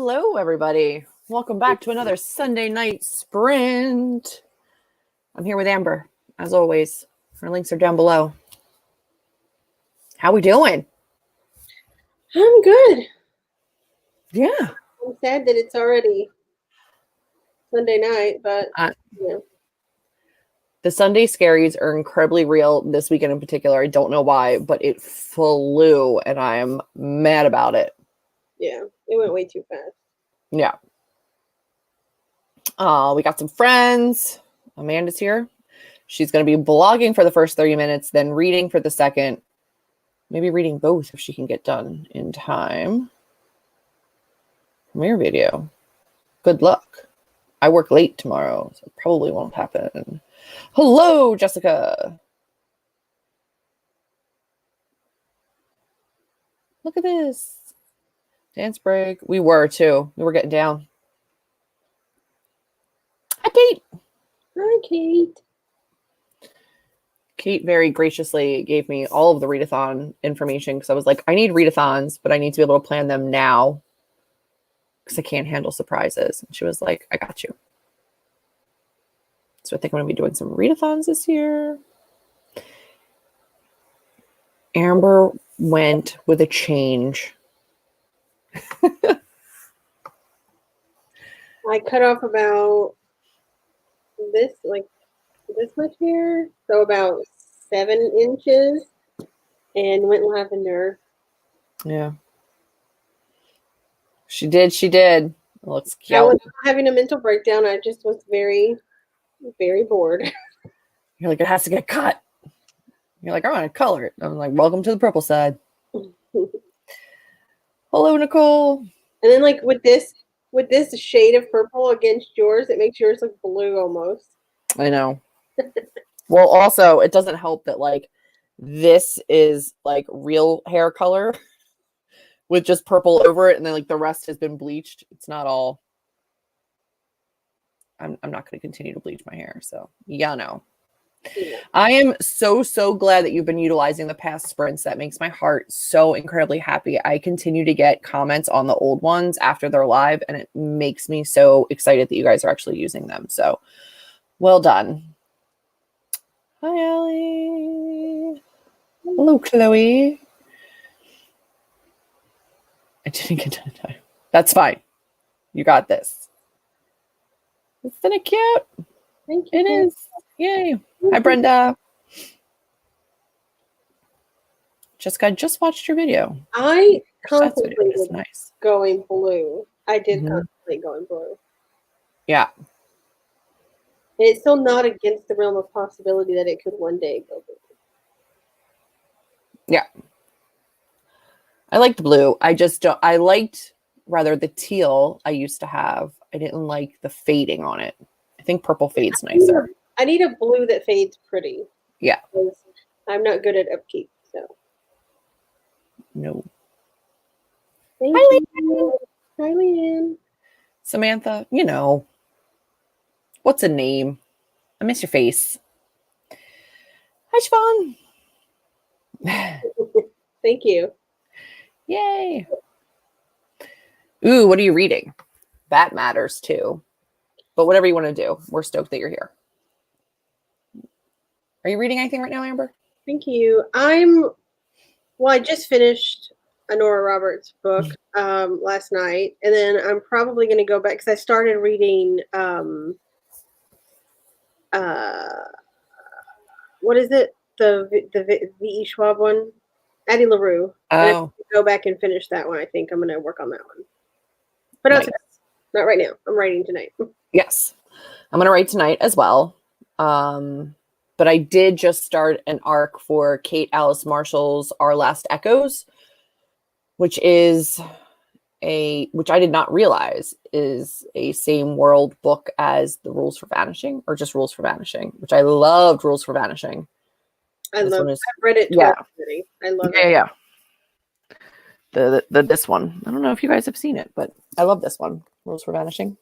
Hello, everybody. Welcome back to another Sunday night sprint. I'm here with Amber, as always. Our links are down below. How we doing? I'm good. Yeah. I'm sad that it's already Sunday night, but The Sunday scaries are incredibly real this weekend in particular. I don't know why, but it flew, and I am mad about it. Yeah, it went way too fast. Yeah. We got some friends. Amanda's here. She's going to be blogging for the first 30 minutes, then reading for the second. Maybe reading both if she can get done in time. Premiere video. Good luck. I work late tomorrow, so it probably won't happen. Hello, Jessica. Look at this. Dance break. We were too. We were getting down. Hi, Kate. Hi, Kate. Kate very graciously gave me all of the readathon information because I was like, I need readathons, but I need to be able to plan them now because I can't handle surprises. And she was like, I got you. So I think I'm going to be doing some readathons this year. Amber went with a change. I cut off about this much hair, so about 7 inches, and went lavender. Yeah. She did. It looks cute. I was having a mental breakdown. I just was very, very bored. You're like, it has to get cut. You're like, I want to color it. I'm like, welcome to the purple side. Hello, Nicole. And then like with this shade of purple against yours, it makes yours look blue almost. I know. Well, also, it doesn't help that like this is like real hair color with just purple over it, and then like the rest has been bleached. It's not all. I'm not going to continue to bleach my hair, so yeah, no. Yeah. I am so glad that you've been utilizing the past sprints. That makes my heart so incredibly happy. I continue to get comments on the old ones after they're live, and it makes me so excited that you guys are actually using them. So well done. Hi, Allie. Hello, Chloe. I didn't get to time. That's fine. You got this. Isn't it cute? Thank you. It is. Yay. Hi, Brenda. Jessica, I just watched your video. I contemplated nice. Going blue. I did contemplate going blue. Yeah. And it's still not against the realm of possibility that it could one day go blue. Yeah. I liked blue. I just don't. I liked rather the teal I used to have. I didn't like the fading on it. I think purple fades nicer. I need a blue that fades pretty. Yeah. I'm not good at upkeep, so. No. Thank you. Hi, Leanne. Samantha, you know. What's a name? I miss your face. Hi, Siobhan. Thank you. Yay. Ooh, what are you reading? That matters too. But whatever you want to do, we're stoked that you're here. Are you reading anything right now, Amber? Thank you. I just finished a Nora Roberts book last night, and then I'm probably going to go back because I started reading what is it? The V.E. Schwab one? Addie LaRue. Oh. Go back and finish that one. I think I'm going to work on that one. But nice. Not right now. I'm writing tonight. Yes. I'm going to write tonight as well. But I did just start an arc for Kate Alice Marshall's Our Last Echoes, which is which I did not realize is a same world book as The Rules for Vanishing, or just Rules for Vanishing, which I loved Rules for Vanishing. I've read it twice already. I love it. Yeah. This one. I don't know if you guys have seen it, but I love this one, Rules for Vanishing.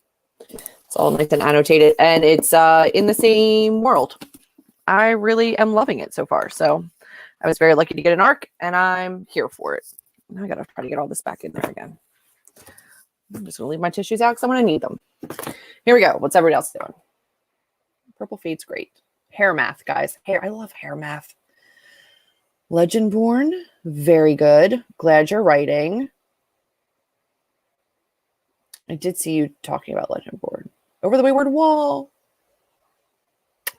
It's all nice and annotated, and it's in the same world. I really am loving it so far. So I was very lucky to get an arc, and I'm here for it. Now I got to try to get all this back in there again. I'm just going to leave my tissues out because I'm going to need them. Here we go. What's everybody else doing? Purple fade's great. Hair math, guys. Hair. I love hair math. Legendborn. Very good. Glad you're writing. I did see you talking about Legendborn. Over the Wayward Wall.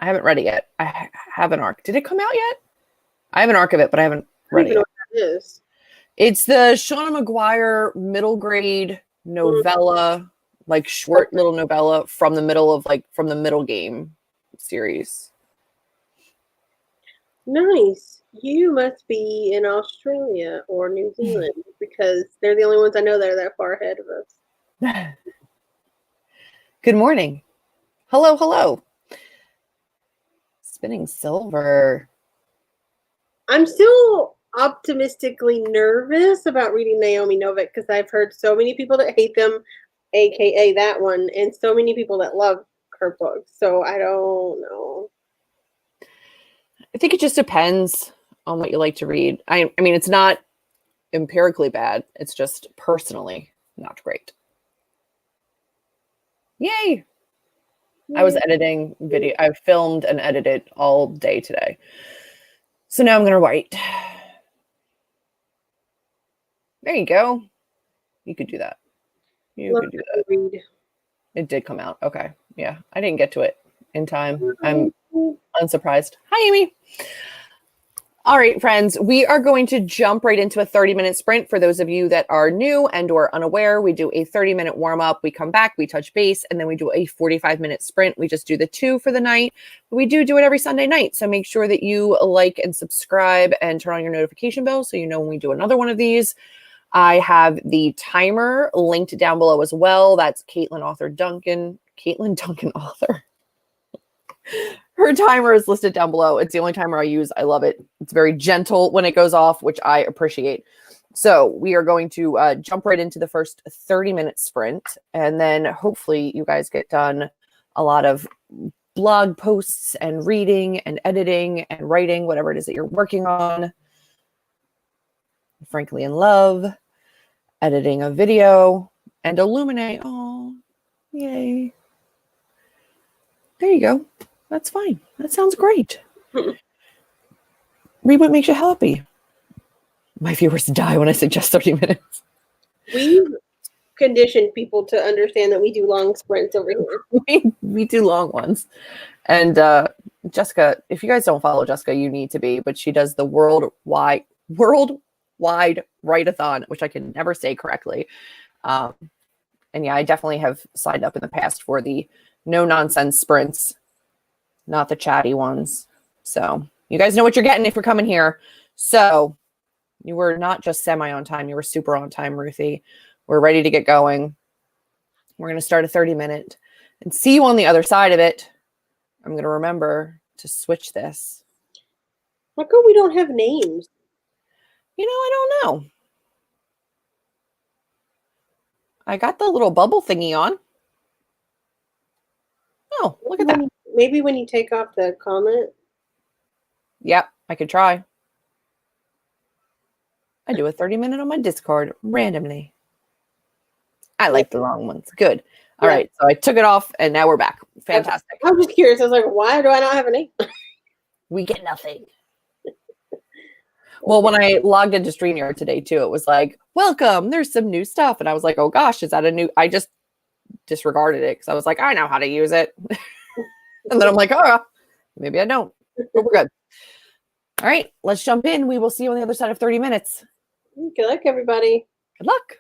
I haven't read it yet. I have an arc. Did it come out yet? I have an arc of it, but I haven't read it yet. Know what that is. It's the Shauna McGuire middle grade novella, like short little novella from the middle game series. Nice. You must be in Australia or New Zealand because they're the only ones I know that are that far ahead of us. Good morning. Hello, hello. Spinning silver. I'm still optimistically nervous about reading Naomi Novik because I've heard so many people that hate them, aka that one, and so many people that love her books. So I don't know. I think it just depends on what you like to read. I mean, it's not empirically bad. It's just personally not great. Yay! I was editing video. I filmed and edited all day today. So now I'm going to write. There you go. You could do that. You could do that. Read. It did come out. Okay. Yeah. I didn't get to it in time. I'm unsurprised. Hi, Amy. All right, friends, we are going to jump right into a 30-minute sprint. For those of you that are new and or unaware, we do a 30-minute warm-up. We come back, we touch base, and then we do a 45-minute sprint. We just do the 2 for the night. But we do it every Sunday night. So make sure that you like and subscribe and turn on your notification bell so you know when we do another one of these. I have the timer linked down below as well. That's Caitlin Duncan author. Her timer is listed down below. It's the only timer I use. I love it. It's very gentle when it goes off, which I appreciate. So we are going to jump right into the first 30-minute sprint. And then hopefully you guys get done a lot of blog posts and reading and editing and writing, whatever it is that you're working on. Frankly in love, editing a video, and illuminate. Oh, yay. There you go. That's fine. That sounds great. Read what makes you happy. My viewers die when I suggest 30 minutes. We've conditioned people to understand that we do long sprints over here. We do long ones. And Jessica, if you guys don't follow Jessica, you need to be, but she does the worldwide write-a-thon, which I can never say correctly. And yeah, I definitely have signed up in the past for the no-nonsense sprints, not the chatty ones. So you guys know what you're getting if you're coming here. So you were not just semi on time. You were super on time, Ruthie. We're ready to get going. We're going to start a 30-minute and see you on the other side of it. I'm going to remember to switch this. How come we don't have names? You know, I don't know. I got the little bubble thingy on. Oh, look at that. Maybe when you take off the comment. Yep, I could try. I do a 30-minute on my Discord randomly. I like the long ones. Good. All right. So I took it off and now we're back. Fantastic. I was just curious. I was like, why do I not have a name? We get nothing. Well, when I logged into StreamYard today too, it was like, welcome, there's some new stuff. And I was like, oh gosh, is that a new? I just disregarded it because I was like, I know how to use it. And then I'm like, oh, maybe I don't. But we're good. All right, let's jump in. We will see you on the other side of 30 minutes. Good luck, everybody. Good luck.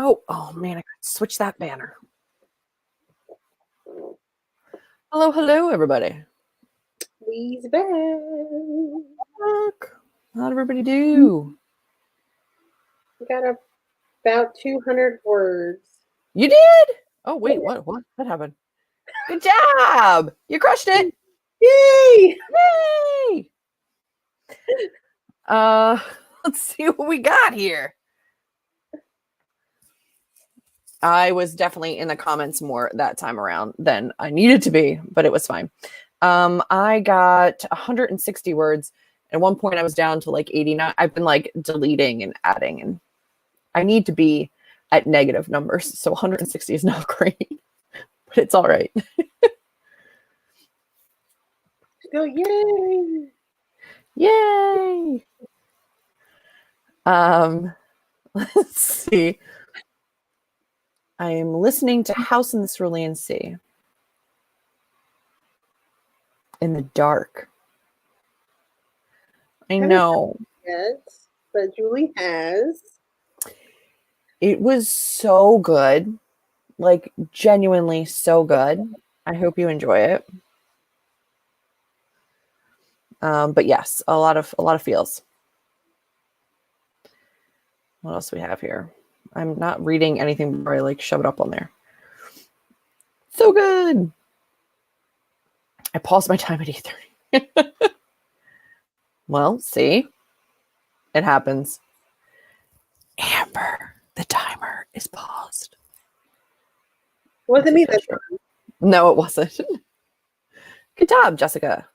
Oh man, I got to switch that banner. Hello, everybody. We's back. How'd everybody do? We got about 200 words. You did? Oh wait, what happened? Good job! You crushed it! Yay! Yay! Let's see what we got here. I was definitely in the comments more that time around than I needed to be, but it was fine. I got 160 words. At one point, I was down to like 89. I've been like deleting and adding, and I need to be at negative numbers. So 160 is not great, but it's all right. Still, yay! Yay! Let's see. I am listening to House in the Cerulean Sea. In the dark. I know. Yes, but Julie has. It was so good. Like genuinely so good. I hope you enjoy it. But yes, a lot of feels. What else do we have here? I'm not reading anything before I like shove it up on there. So good. I paused my time at 8:30. Well, see, it happens. Amber, the timer is paused. Wasn't me that time. No, it wasn't. Good job, Jessica.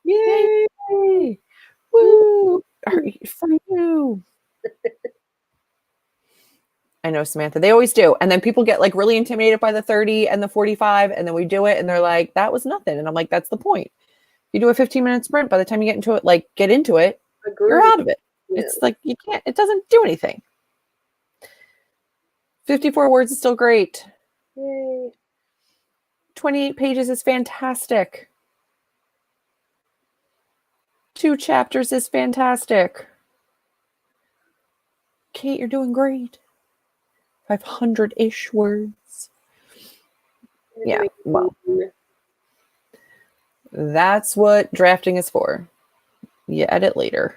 Yay! Yay. Woo! For you. I know, Samantha. They always do. And then people get like really intimidated by the 30 and the 45, and then we do it and they're like, that was nothing. And I'm like, that's the point. You do a 15-minute sprint, by the time you get into it, Agreed. you're out of it. Yeah. It's like you can't, it doesn't do anything. 54 words is still great. Yay. 28 pages is fantastic. 2 chapters is fantastic. Kate, you're doing great. 500-ish words. Yeah, well, that's what drafting is for. You edit later.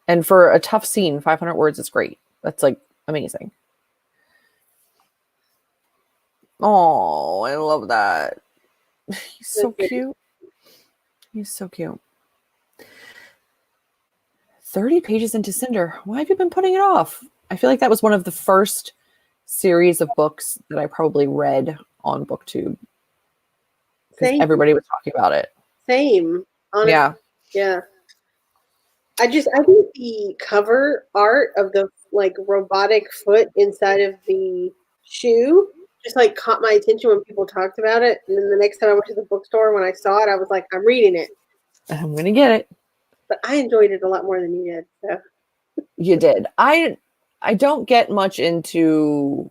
And for a tough scene, 500 words is great. That's like amazing. Oh, I love that. He's so cute. He's so cute. 30 pages into Cinder. Why have you been putting it off? I feel like that was one of the first series of books that I probably read on BookTube. Because everybody was talking about it. Same. Honestly. Yeah. Yeah. I think the cover art of the like robotic foot inside of the shoe just like caught my attention when people talked about it. And then the next time I went to the bookstore, when I saw it, I was like, I'm reading it. I'm going to get it. But I enjoyed it a lot more than you did. So. You did. I don't get much into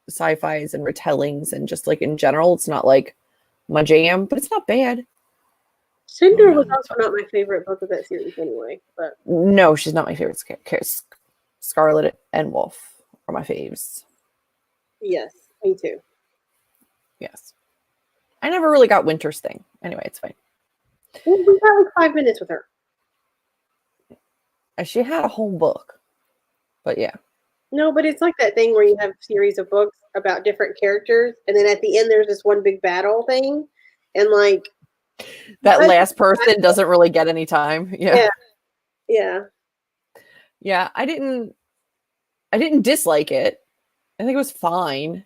sci-fis and retellings and just like in general. It's not like my jam, but it's not bad. Cinder was also not my favorite book of that series anyway. But no, she's not my favorite. Scarlet and Wolf are my faves. Yes, me too. Yes. I never really got Winter's thing. Anyway, it's fine. Well, we got like 5 minutes with her. She had a whole book. But yeah. No, but it's like that thing where you have a series of books about different characters, and then at the end there's this one big battle thing, and like that last person doesn't really get any time. Yeah. Yeah, I didn't dislike it. I think it was fine.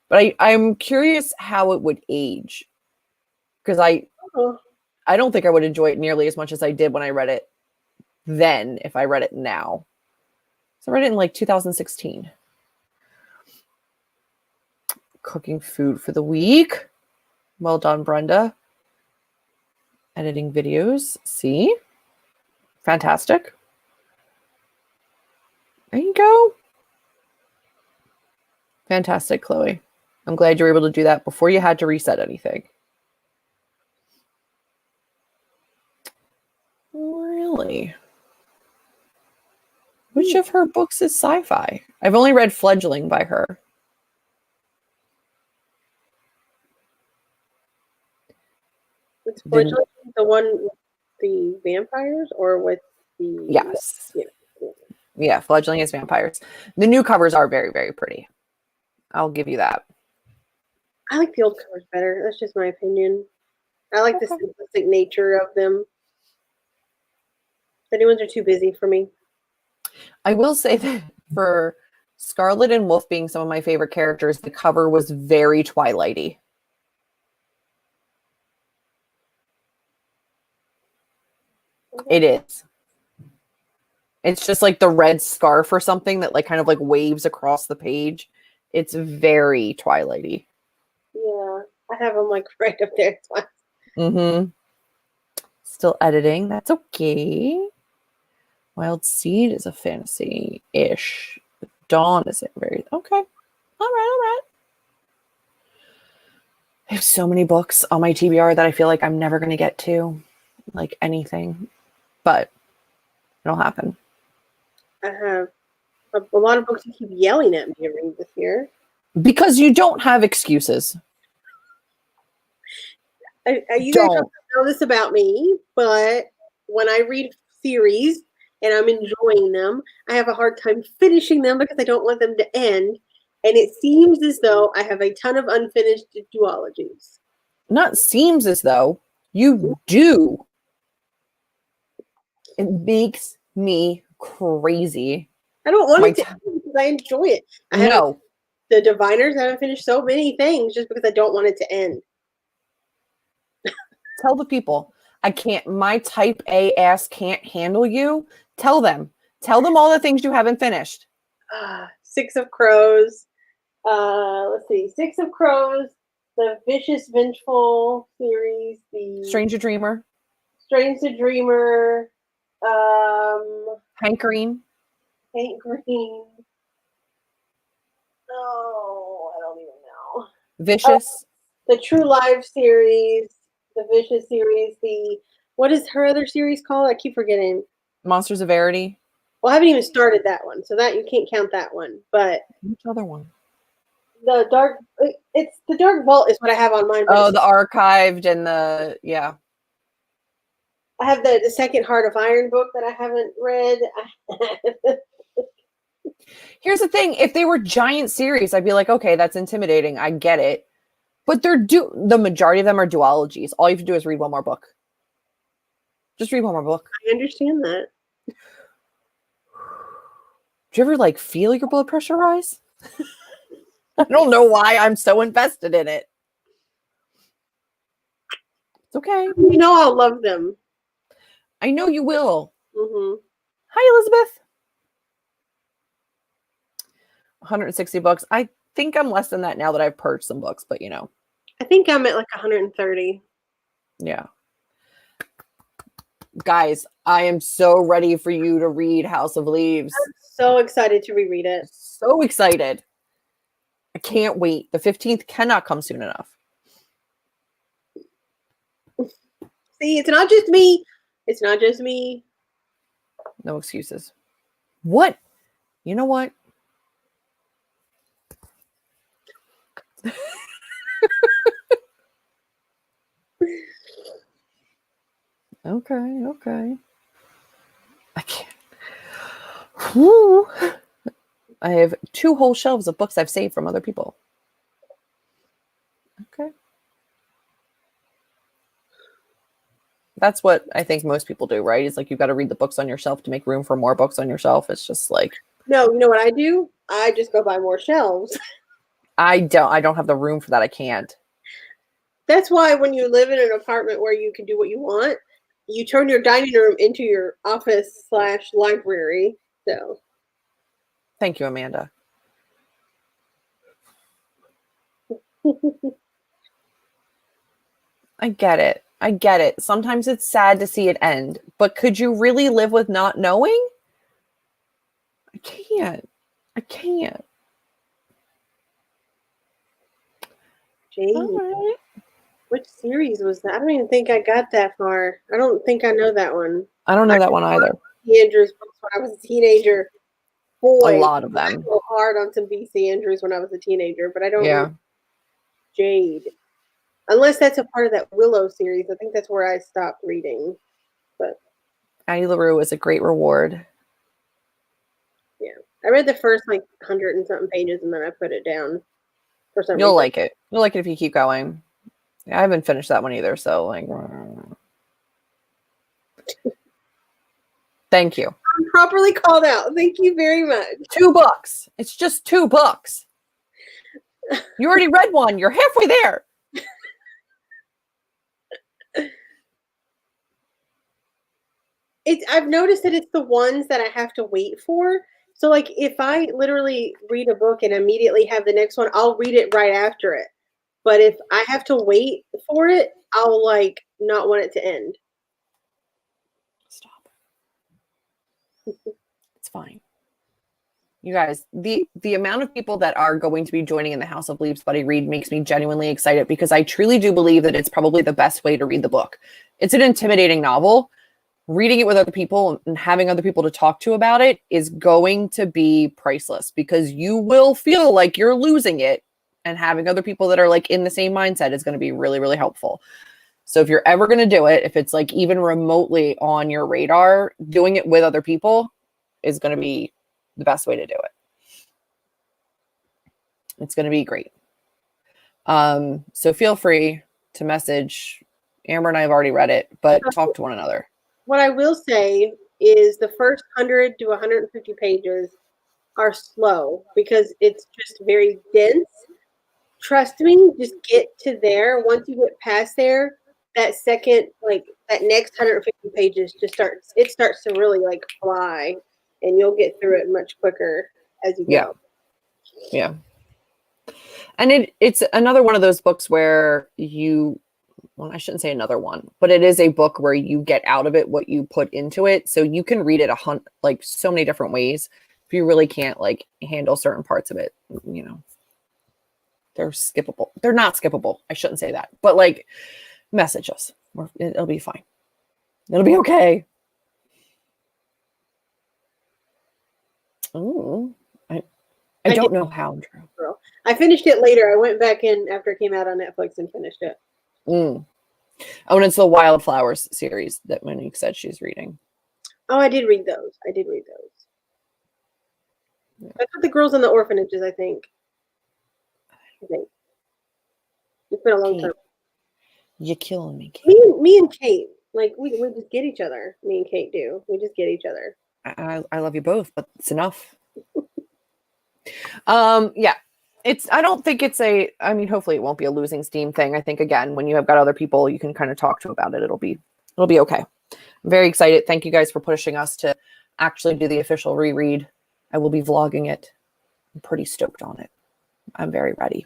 But I'm curious how it would age. Because I don't think I would enjoy it nearly as much as I did when I read it then if I read it now. So I read it in like 2016. Cooking food for the week. Well done, Brenda. Editing videos. See? Fantastic. There you go. Fantastic, Chloe. I'm glad you were able to do that before you had to reset anything. Really? Which of her books is sci-fi? I've only read Fledgling by her. Is Fledgling the one with the vampires or with the... Yes. Yeah, Fledgling is vampires. The new covers are very, very pretty. I'll give you that. I like the old covers better. That's just my opinion. I like the simplistic nature of them. The new ones are too busy for me. I will say that for Scarlet and Wolf being some of my favorite characters, the cover was very Twilighty. It is. It's just like the red scarf or something that like kind of like waves across the page. It's very Twilighty. Yeah, I have them like right up there. Mm-hmm. Still editing. That's okay. Wild Seed is a fantasy-ish. Dawn is it very okay. All right. I have so many books on my TBR that I feel like I'm never going to get to, like anything, but it'll happen. I have a lot of books you keep yelling at me to read this year. Because you don't have excuses. You guys don't know this about me, but when I read series and I'm enjoying them, I have a hard time finishing them because I don't want them to end. And it seems as though I have a ton of unfinished duologies. Not seems as though. You do. It makes me crazy. I don't want it to end because I enjoy it. The Diviners, I haven't finished so many things just because I don't want it to end. Tell the people, my type A ass can't handle you. Tell them all the things you haven't finished. Six of Crows. Let's see. Six of Crows, the Vicious Vengeful series, the Strange the Dreamer. Hank Green. Oh, I don't even know. Vicious. The True Lives series, the Vicious series, what is her other series called? I keep forgetting. Monsters of Verity. Well, I haven't even started that one, so that you can't count that one. But which other one? The Dark Vault is what I have on mine. Oh, the Archived and the I have the Second Heart of Iron book that I haven't read. Here's the thing. If they were giant series, I'd be like, okay, that's intimidating. I get it. But the majority of them are duologies. All you have to do is read one more book. Just read one more book. I understand that. Do you ever like feel your blood pressure rise? I don't know why I'm so invested in it. It's okay. You know I'll love them. I know you will. Mm-hmm. Hi, Elizabeth. 160 books. I think I'm less than that now that I've purged some books, but you know. I think I'm at like 130. Yeah. Guys, I am so ready for you to read House of Leaves. I'm so excited to reread it. So excited. I can't wait. The 15th cannot come soon enough. See, it's not just me. It's not just me. No excuses. What? You know what? Okay. I can't. Whew. I have 2 whole shelves of books I've saved from other people. Okay. That's what I think most people do, right? It's like you've got to read the books on your shelf to make room for more books on your shelf. It's just like... No, you know what I do? I just go buy more shelves. I don't have the room for that. I can't. That's why when you live in an apartment where you can do what you want, you turn your dining room into your office/library. So Thank you, Amanda. I get it. Sometimes it's sad to see it end, but could you really live with not knowing? I can't. Jade, All right. which series was that? I don't even think I got that far. I don't think I know that one. I don't know that one either. Andrews books when I was a teenager. Boy, A lot of them. I go hard on some B.C. Andrews when I was a teenager, but I don't know Jade. Unless that's a part of that Willow series. I think that's where I stopped reading. But Addie LaRue is a great reward. Yeah. I read the first like 100 and something pages and then I put it down for some reason. You'll like it. You'll like it if you keep going. I haven't finished that one either, so like thank you. I'm properly called out. Thank you very much. 2 books. It's just 2 books. You already read one. You're halfway there. I've noticed that it's the ones that I have to wait for. So like if I literally read a book and immediately have the next one, I'll read it right after it. But if I have to wait for it, I'll like not want it to end. Stop. It's fine. You guys, the amount of people that are going to be joining in the House of Leaves Buddy Read makes me genuinely excited because I truly do believe that it's probably the best way to read the book. It's an intimidating novel. Reading it with other people and having other people to talk to about it is going to be priceless because you will feel like you're losing it, and having other people that are like in the same mindset is going to be really, really helpful. So if you're ever going to do it, if it's like even remotely on your radar, doing it with other people is going to be the best way to do it. It's going to be great. So feel free to message. Amber and I have already read it, but talk to one another. What I will say is the first 100 to 150 pages are slow because it's just very dense. Trust me, just get to there. Once you get past there, that second, like that next 150 pages just starts to really like fly and you'll get through it much quicker as you go. Yeah. And it's another one of those books where I shouldn't say another one, but it is a book where you get out of it what you put into it. So you can read it like so many different ways. If you really can't like handle certain parts of it, you know, they're skippable. They're not skippable. I shouldn't say that, but like message us. It'll be fine. It'll be okay. Oh, I don't know how, Drew. I finished it later. I went back in after it came out on Netflix and finished it. Oh, and it's the Wildflowers series that Monique said she's reading. Oh, I did read those. Yeah. That's what the girls in the orphanages, I think. It's been a long Kate, time. you're killing me, Kate. Me and Kate, like we just get each other. Me and Kate do. We just get each other. I love you both, but it's enough. Yeah. I don't think it's I mean, hopefully it won't be a losing steam thing. I think again, when you have got other people you can kind of talk to about it, it'll be okay. I'm very excited. Thank you guys for pushing us to actually do the official reread. I will be vlogging it. I'm pretty stoked on it. I'm very ready.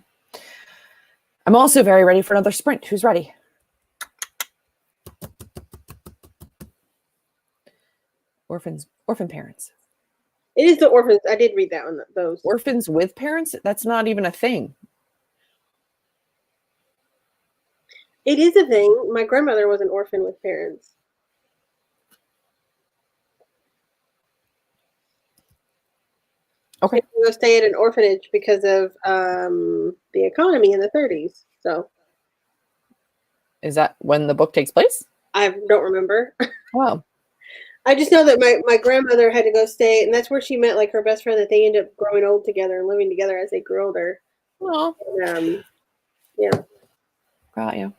I'm also very ready for another sprint. Who's ready? Orphan parents. It is the orphans. I did read that one. Those Orphans with parents? That's not even a thing. It is a thing. My grandmother was an orphan with parents. Okay. She had to go stay at an orphanage because of the economy in the 30s. So, is that when the book takes place? I don't remember. Wow. I just know that my grandmother had to go stay, and that's where she met like her best friend. That they ended up growing old together and living together as they grew older. Well, And, yeah. got you.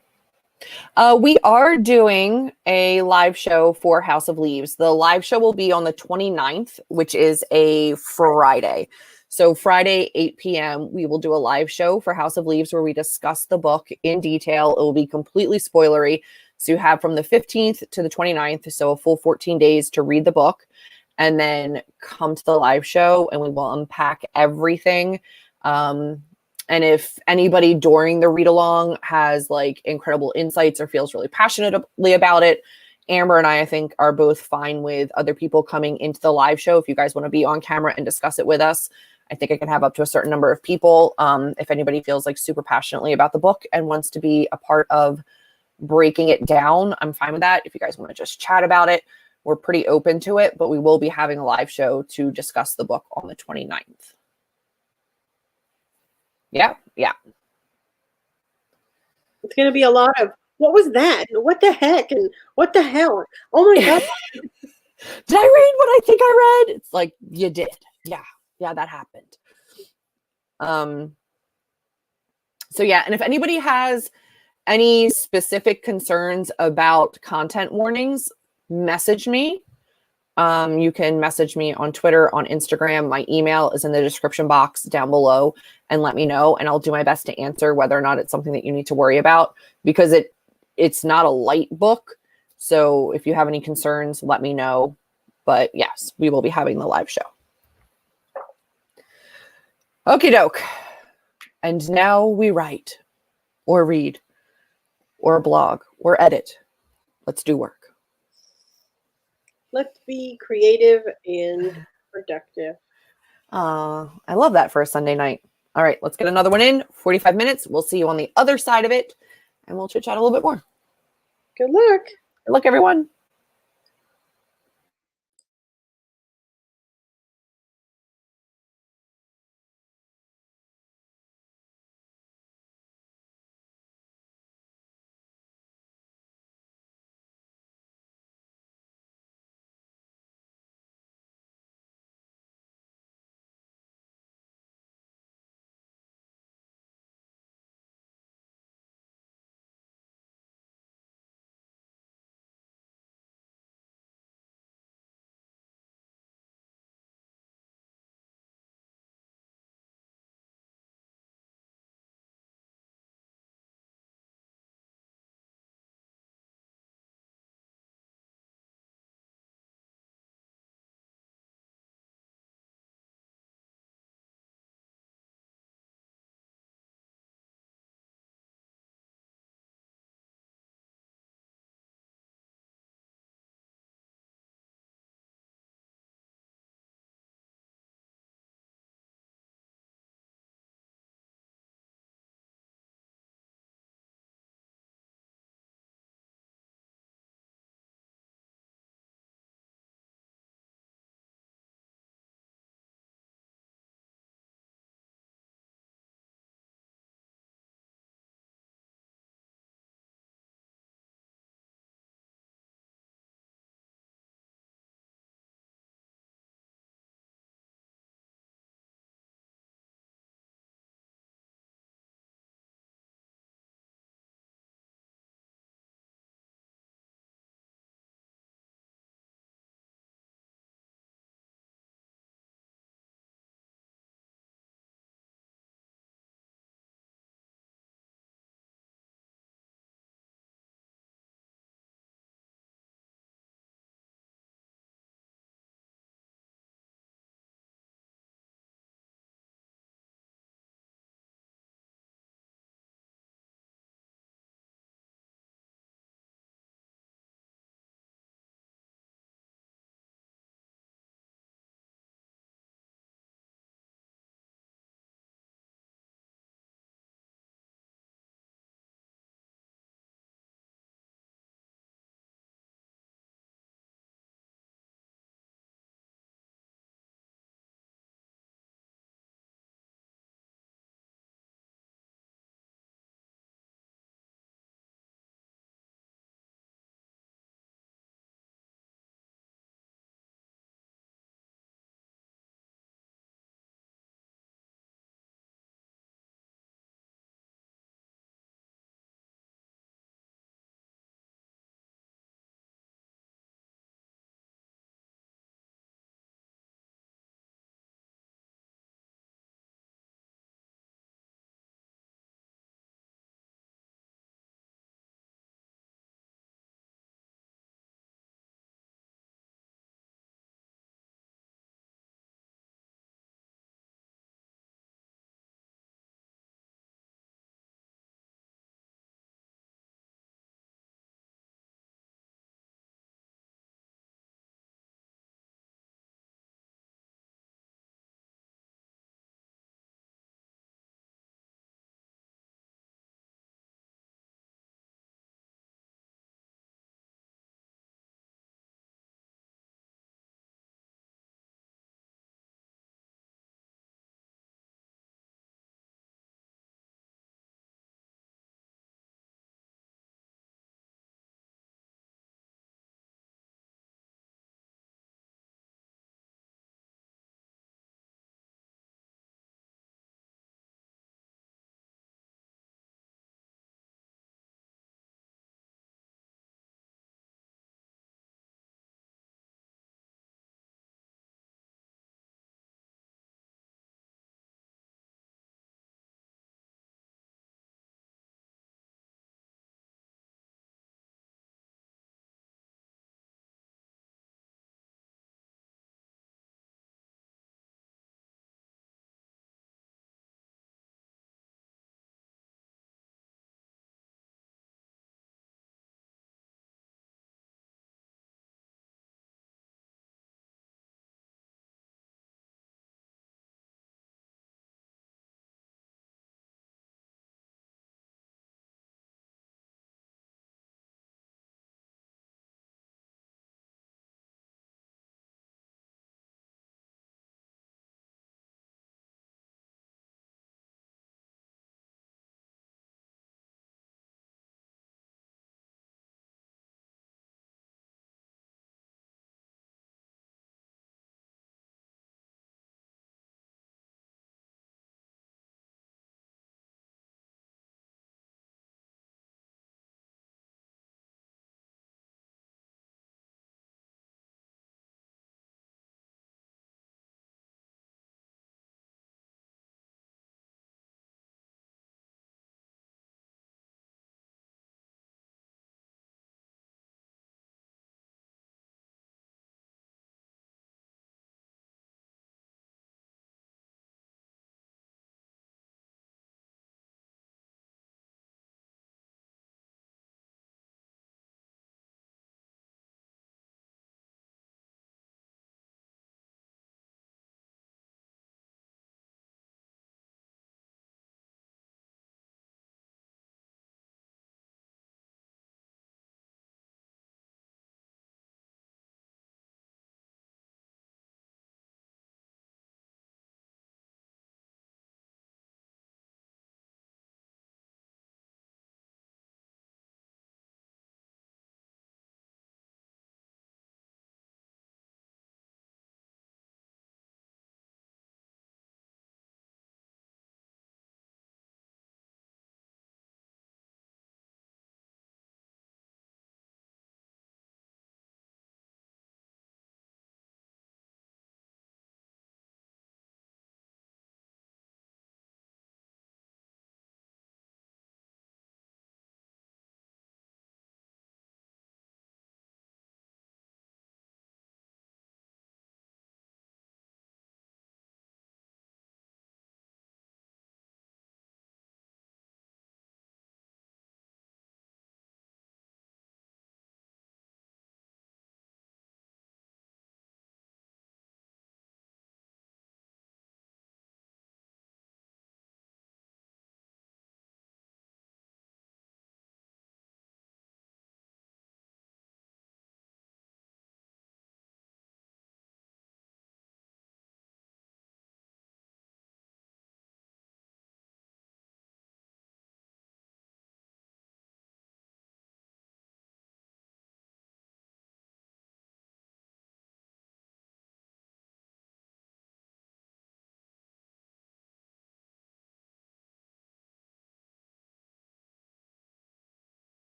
We are doing a live show for House of Leaves. The live show will be on the 29th, which is a Friday. So Friday, 8 p.m., we will do a live show for House of Leaves where we discuss the book in detail. It will be completely spoilery. So you have from the 15th to the 29th, so a full 14 days to read the book, and then come to the live show and we will unpack everything. And if anybody during the read along has like incredible insights or feels really passionately about it, Amber and I think, are both fine with other people coming into the live show. If you guys want to be on camera and discuss it with us, I think I can have up to a certain number of people. If anybody feels like super passionately about the book and wants to be a part of breaking it down, I'm fine with that. If you guys want to just chat about it, we're pretty open to it, but we will be having a live show to discuss the book on the 29th. Yeah. It's going to be a lot of, what was that? What the heck? And what the hell? Oh my God. Did I read what I think I read? It's like, you did. Yeah, that happened. So yeah, and if anybody has any specific concerns about content warnings, message me. You can message me on Twitter, on Instagram. My email is in the description box down below, and let me know, and I'll do my best to answer whether or not it's something that you need to worry about, because it's not a light book. So if you have any concerns, let me know. But yes, we will be having the live show. Okie doke. And now we write or read or blog or edit. Let's do work. Let's be creative and productive. I love that for a Sunday night. All right, let's get another one in. 45 minutes. We'll see you on the other side of it, and we'll chit chat a little bit more. Good luck. Good luck, everyone.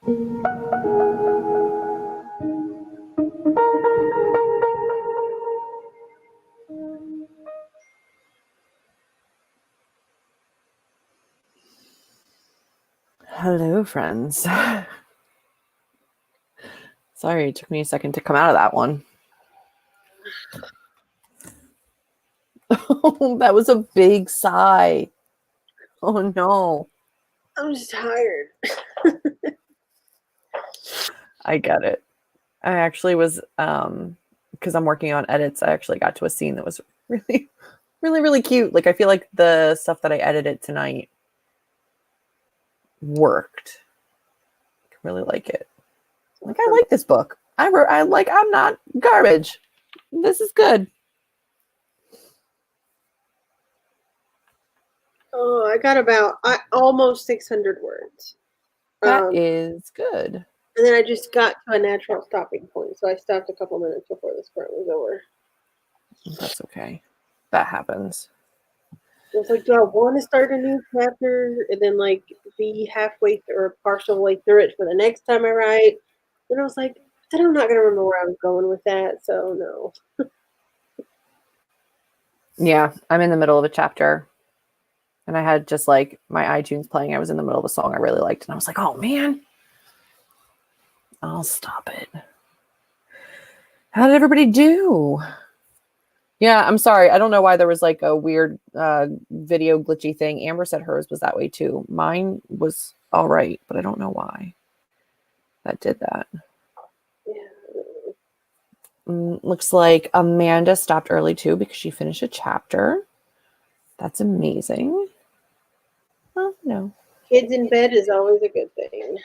Hello, friends. Sorry, it took me a second to come out of that one. Oh, that was a big sigh. Oh no. I'm just tired. I get it. I actually was because I'm working on edits, I actually got to a scene that was really, really, really cute. Like I feel like the stuff that I edited tonight worked. I really like it. Like I like this book. I'm not garbage. This is good. Oh, I got about almost 600 words. That is good. And then I just got to a natural stopping point, so I stopped a couple minutes before the sprint was over. That's okay. That happens. I was like, do I want to start a new chapter and then like be halfway or partial way through it for the next time I write? And I was like, then I'm not gonna remember where I was going with that, so no. Yeah, I'm in the middle of a chapter. And I had just like my iTunes playing. I was in the middle of a song I really liked. And I was like, oh man, I'll stop it. How did everybody do? Yeah, I'm sorry. I don't know why there was like a weird video glitchy thing. Amber said hers was that way too. Mine was all right, but I don't know why that did that. Yeah. Looks like Amanda stopped early too because she finished a chapter. That's amazing. Oh, no. Kids in bed is always a good thing.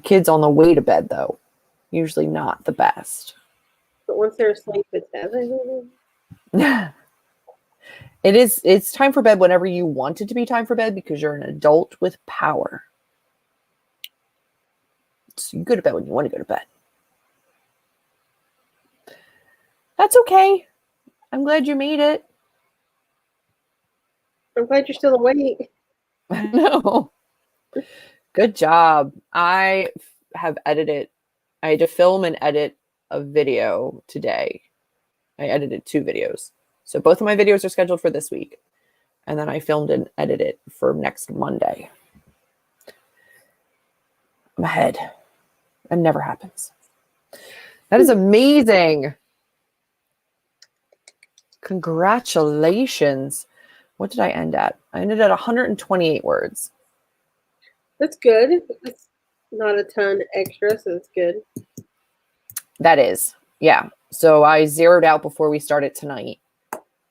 Kids on the way to bed, though, usually not the best. But once they're asleep, it's everything. It's time for bed whenever you want it to be time for bed because you're an adult with power. So you go to bed when you want to go to bed. That's okay. I'm glad you made it. I'm glad you're still awake. No. Good job. I have edited. I had to film and edit a video today. I edited 2 videos. So both of my videos are scheduled for this week. And then I filmed and edited for next Monday. I'm ahead. That never happens. That is amazing. Congratulations. What did I end at? I ended at 128 words. That's good. That's not a ton extra, so it's good. That is. Yeah. So I zeroed out before we started tonight.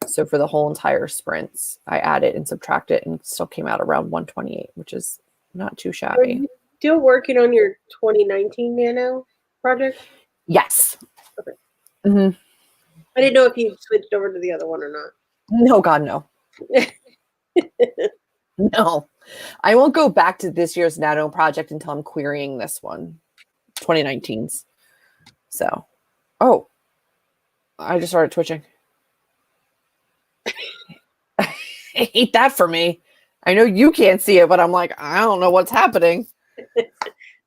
So for the whole entire sprints, I added and subtracted and still came out around 128, which is not too shabby. Are you still working on your 2019 Nano project? Yes. Okay. Mm-hmm. I didn't know if you switched over to the other one or not. No, God, no. No. I won't go back to this year's Nano project until I'm querying this one, 2019's. So, oh, I just started twitching. I hate that for me. I know you can't see it, but I'm like, I don't know what's happening.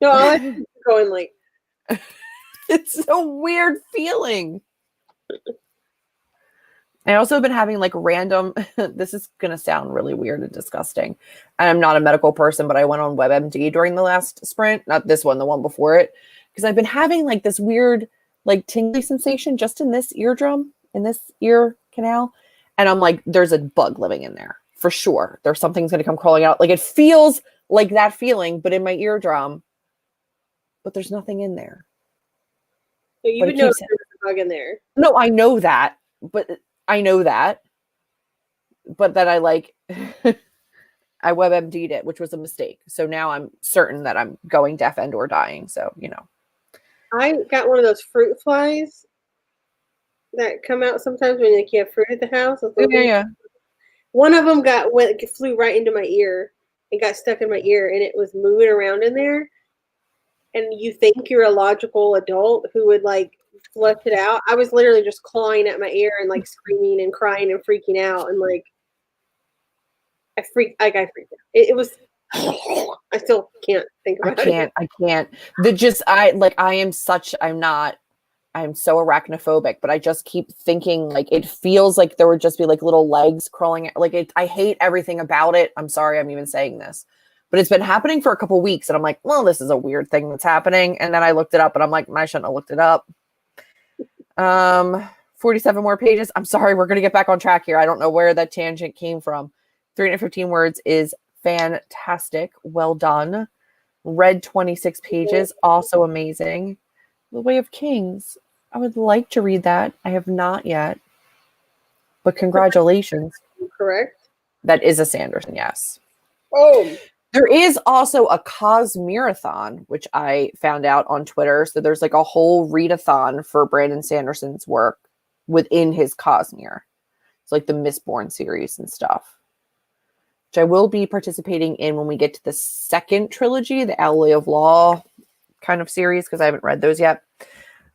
No, I like going like. It's a weird feeling. I also have been having like random, this is going to sound really weird and disgusting. And I'm not a medical person, but I went on WebMD during the last sprint, not this one, the one before it, because I've been having like this weird, like tingly sensation just in this eardrum, in this ear canal. And I'm like, there's a bug living in there for sure. There's something's going to come crawling out. Like it feels like that feeling, but in my eardrum, but there's nothing in there. So you would know there's a bug in there. No, I know that, but that I like, I WebMD'd it, which was a mistake. So now I'm certain that I'm going deaf and or dying. So, you know. I got one of those fruit flies that come out sometimes when like, you have fruit at the house. Yeah. One of them flew right into my ear and got stuck in my ear, and it was moving around in there. And you think you're a logical adult who would like flush it out. I was literally just clawing at my ear and like screaming and crying and freaking out, and like I freaked out. It was I still can't think about it. I can't. I'm so arachnophobic, but I just keep thinking like it feels like there would just be like little legs crawling. Like I hate everything about it. I'm sorry I'm even saying this, but it's been happening for a couple weeks, and I'm like, well, this is a weird thing that's happening. And then I looked it up, and I'm like, I shouldn't have looked it up. 47 more pages. I'm sorry, we're gonna get back on track here. I don't know where that tangent came from. 315 words is fantastic. Well done. Read 26 pages. Also amazing. The Way of Kings. I would like to read that. I have not yet. But congratulations. Correct? That is a Sanderson, yes. Oh. There is also a Cosmere-thon, which I found out on Twitter. So there's like a whole readathon for Brandon Sanderson's work within his Cosmere. It's like the Mistborn series and stuff, which I will be participating in when we get to the second trilogy, the Alloy of Law kind of series, because I haven't read those yet.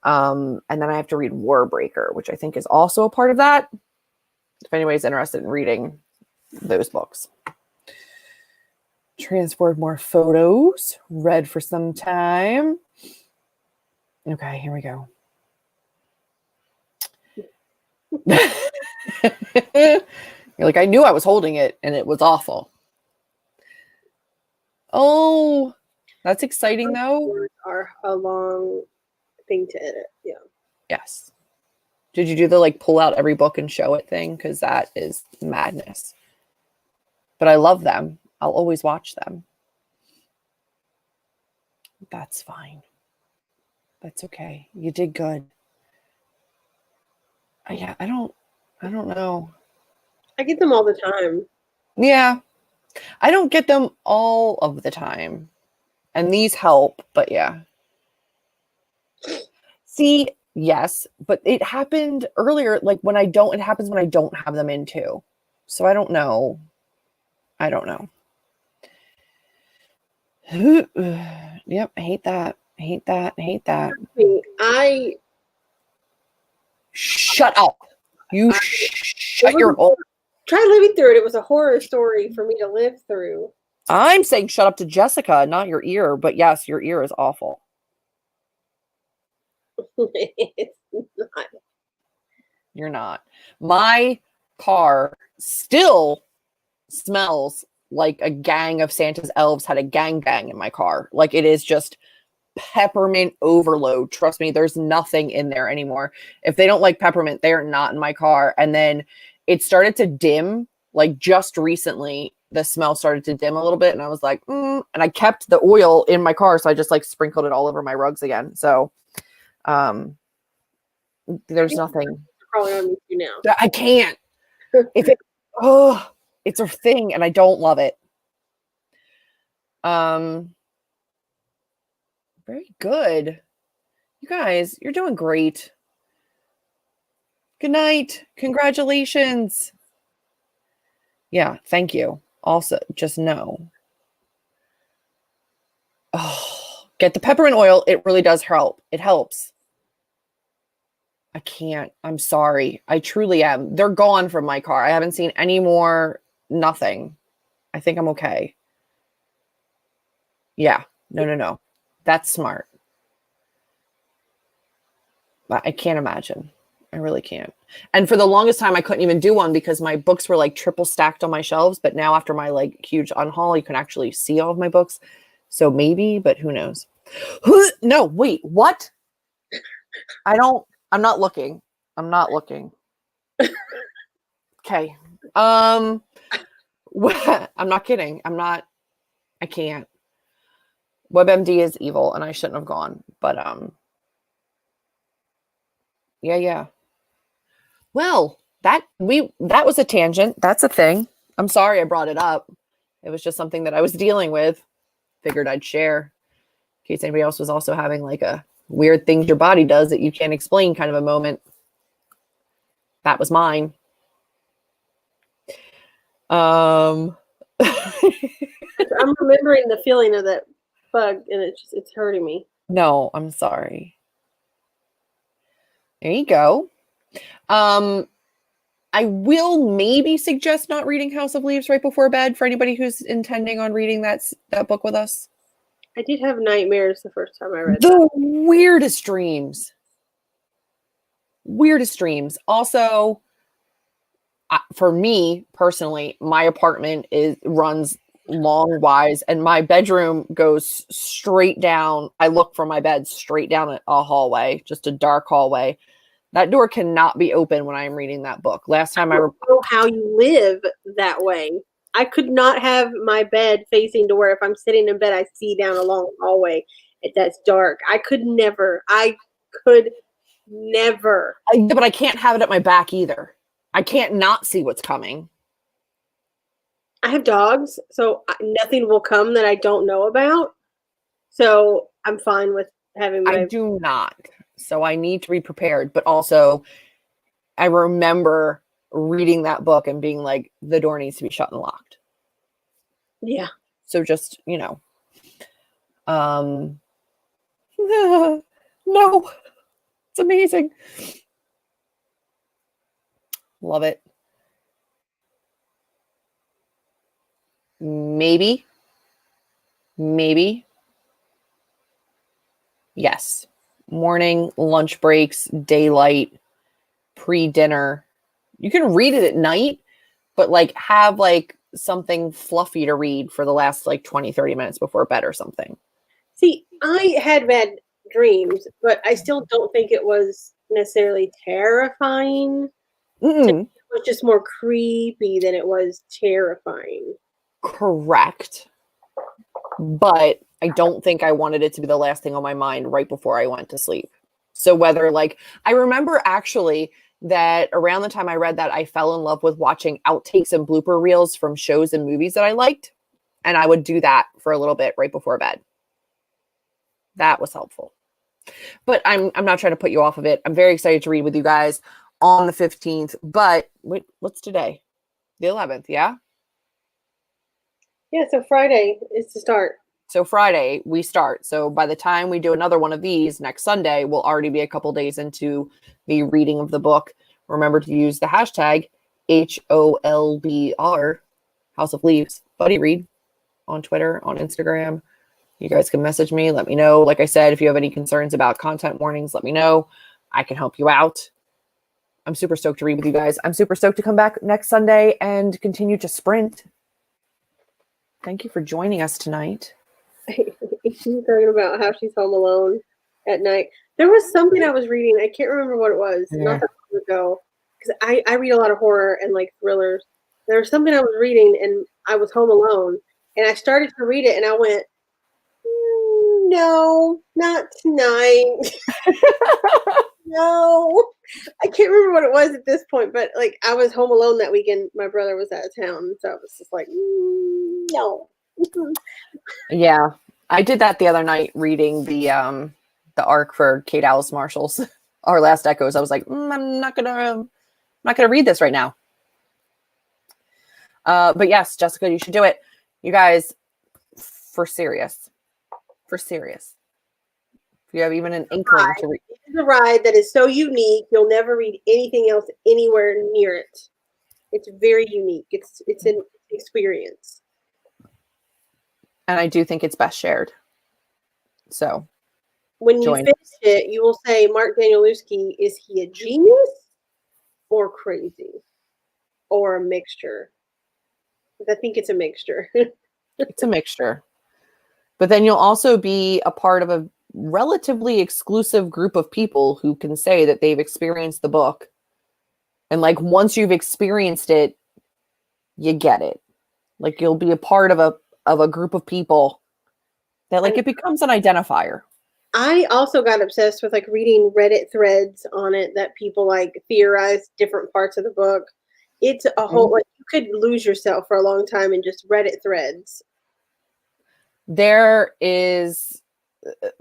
And then I have to read Warbreaker, which I think is also a part of that. If anybody's interested in reading those books. Transferred more photos. Read for some time. Okay, here we go. You're like, I knew I was holding it, and it was awful. Oh, that's exciting, though. Words are a long thing to edit. Yeah. Yes. Did you do the like pull out every book and show it thing? Because that is madness. But I love them. I'll always watch them. That's fine. That's okay. You did good. Yeah, I don't know. I get them all the time. Yeah. I don't get them all of the time. And these help, but yeah. See, yes, but it happened earlier, like it happens when I don't have them in too. So I don't know. Yep, I hate that. Shut up. Shut your hole. Try living through it. It was a horror story for me to live through. I'm saying shut up to Jessica, not your ear, but yes, your ear is awful. It's not. You're not. My car still smells like a gang of Santa's elves had a gangbang in my car. Like it is just peppermint overload. Trust me, there's nothing in there anymore. If they don't like peppermint, they are not in my car. And then it started to dim, like just recently, the smell started to dim a little bit. And I was like, and I kept the oil in my car. So I just like sprinkled it all over my rugs again. So there's nothing. Probably on me too now. I can't. It's a thing and I don't love it. Very good. You guys, you're doing great. Good night. Congratulations. Yeah, thank you. Also, just know. Oh, get the peppermint oil. It really does help. It helps. I can't. I'm sorry. I truly am. They're gone from my car. I haven't seen any more. Nothing. I think I'm okay. Yeah. No. That's smart. I can't imagine. I really can't. And for the longest time, I couldn't even do one because my books were like triple stacked on my shelves. But now after my like huge unhaul, you can actually see all of my books. So maybe, but who knows? No, wait, what? I'm not looking. I'm not looking. Okay. I'm not kidding. I can't. WebMD is evil and I shouldn't have gone. But yeah. Well, that was a tangent. That's a thing. I'm sorry I brought it up. It was just something that I was dealing with. Figured I'd share in case anybody else was also having like a weird things your body does that you can't explain kind of a moment. That was mine. I'm remembering the feeling of that bug and it's hurting me. No, I'm sorry. There you go. I will maybe suggest not reading House of Leaves right before bed for anybody who's intending on reading that book with us. I did have nightmares the first time I read The weirdest dreams. Weirdest dreams. Also, for me personally, my apartment runs long wise, and my bedroom goes straight down. I look from my bed straight down a hallway, just a dark hallway. That door cannot be open when I am reading that book. Last time I don't know how you live that way. I could not have my bed facing to where if I'm sitting in bed, I see down a long hallway that's dark. I could never. But I can't have it at my back either. I can't not see what's coming. I have dogs, so nothing will come that I don't know about. So I'm fine with having my... I do not. So I need to be prepared. But also, I remember reading that book and being like, the door needs to be shut and locked. Yeah. So just, no. It's amazing. Love it. Maybe. Yes. Morning, lunch breaks, daylight, pre-dinner. You can read it at night, but have something fluffy to read for the last 20, 30 minutes before bed or something. See, I had bad dreams, but I still don't think it was necessarily terrifying. It was just more creepy than it was terrifying. Correct. But I don't think I wanted it to be the last thing on my mind right before I went to sleep. So whether I remember actually that around the time I read that, I fell in love with watching outtakes and blooper reels from shows and movies that I liked. And I would do that for a little bit right before bed. That was helpful. But I'm not trying to put you off of it. I'm very excited to read with you guys on the 15th. But wait, what's today? The 11th, yeah? Yeah, so Friday is the start. So Friday we start. So by the time we do another one of these next Sunday, we'll already be a couple days into the reading of the book. Remember to use the hashtag HOLBR, House of Leaves, Buddy Read on Twitter, on Instagram. You guys can message me. Let me know. Like I said, if you have any concerns about content warnings, let me know. I can help you out. I'm super stoked to read with you guys. I'm super stoked to come back next Sunday and continue to sprint. Thank you for joining us tonight. She's talking about how she's home alone at night. There was something I was reading. I can't remember what it was. Yeah. Not that long ago. Because I read a lot of horror and thrillers. There was something I was reading and I was home alone. And I started to read it and I went, no, not tonight. No. I can't remember what it was at this point, but I was home alone that weekend. My brother was out of town. So I was just no. Yeah. I did that the other night reading the arc for Kate Alice Marshall's Our Last Echoes. I was like, I'm not gonna read this right now. But yes, Jessica, you should do it. You guys, for serious. If you have even an inkling to read. It is a ride that is so unique. You'll never read anything else anywhere near it. It's very unique. It's an experience. And I do think it's best shared. So when you finish it, you will say, Mark Danielewski, is he a genius or crazy or a mixture? I think it's a mixture. It's a mixture. But then you'll also be a part of a relatively exclusive group of people who can say that they've experienced the book. And once you've experienced it, you get it. You'll be a part of a group of people that it becomes an identifier. I also got obsessed with reading Reddit threads on it that people theorize different parts of the book. It's a whole you could lose yourself for a long time in just Reddit threads. There is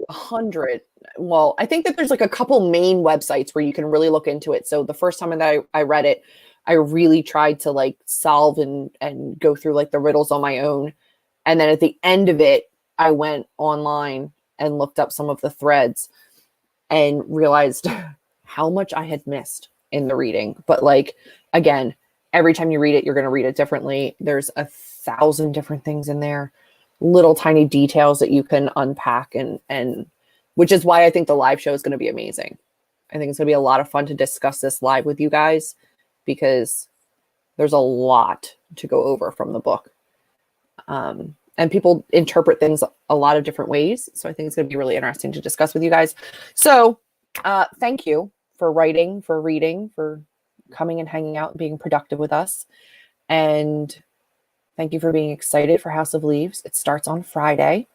100. Well, I think that there's a couple main websites where you can really look into it. So the first time that I read it, I really tried to solve and go through the riddles on my own. And then at the end of it, I went online and looked up some of the threads and realized how much I had missed in the reading. But again, every time you read it, you're going to read it differently. There's 1,000 different things in there, little tiny details that you can unpack, and which is why I think the live show is going to be amazing. I think it's going to be a lot of fun to discuss this live with you guys, because there's a lot to go over from the book. And people interpret things a lot of different ways. So I think it's going to be really interesting to discuss with you guys. So thank you for writing, for reading, for coming and hanging out and being productive with us. And thank you for being excited for House of Leaves. It starts on Friday.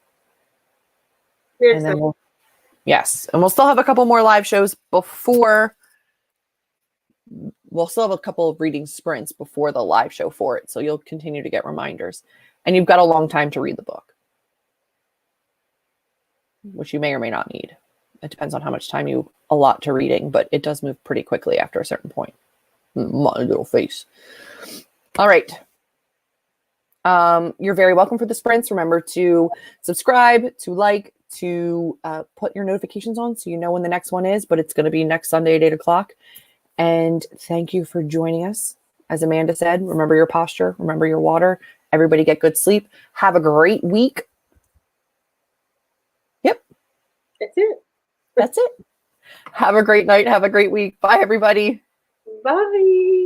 We're And excited. then and we'll still have a couple more live shows before. We'll still have a couple of reading sprints before the live show for it. So you'll continue to get reminders. And you've got a long time to read the book, which you may or may not need. It depends on how much time you allot to reading, but it does move pretty quickly after a certain point. My little face. All right. You're very welcome for the sprints. Remember to subscribe, to like, to put your notifications on so you know when the next one is, but it's going to be next Sunday at 8 o'clock. And thank you for joining us. As Amanda said, remember your posture, remember your water. Everybody get good sleep. Have a great week. Yep. That's it. That's it. Have a great night. Have a great week. Bye, everybody. Bye.